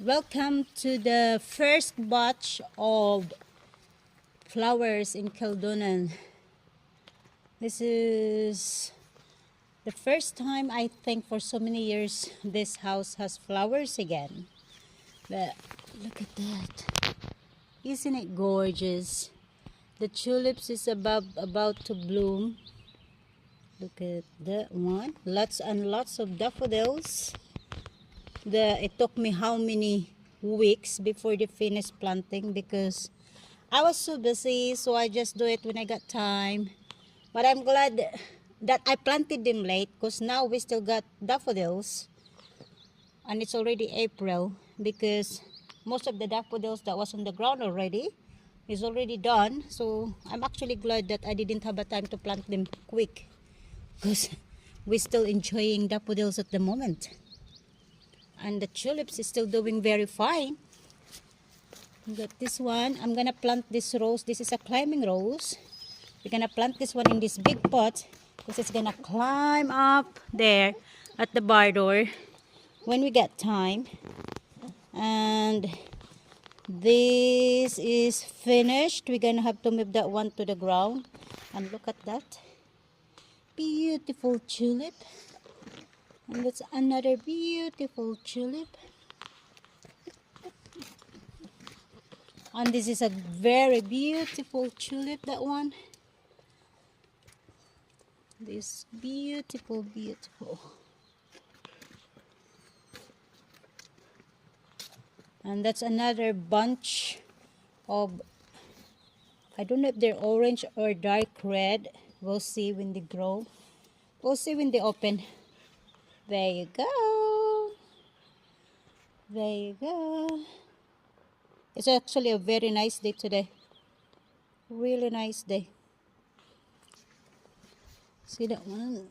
Welcome to the first batch of flowers in Kildonan. This is the first time, I think, for so many years this house has flowers again. But look at that. Isn't it gorgeous? The tulips is about to bloom. Look at that one. Lots and lots of daffodils. It took me how many weeks before they finished planting because I was so busy, so I just do it when I got time. But I'm glad that I planted them late because now we still got daffodils and it's already April because most of the daffodils that was on the ground already is already done. So I'm actually glad that I didn't have a time to plant them quick because we're still enjoying daffodils at the moment. And the tulips is still doing very fine. Got this one. I'm gonna plant this rose. This is a climbing rose. We're gonna plant this one in this big pot because it's gonna climb up there at the bar door when we get time. And this is finished. We're gonna have to move that one to the ground. And look at that beautiful tulip. And that's another beautiful tulip. And this is a very beautiful tulip, that one. This beautiful, beautiful. And that's another bunch of, I don't know if they're orange or dark red. We'll see when they grow. We'll see when they open. There you go. There you go. It's actually a very nice day today. Really nice day. See that one?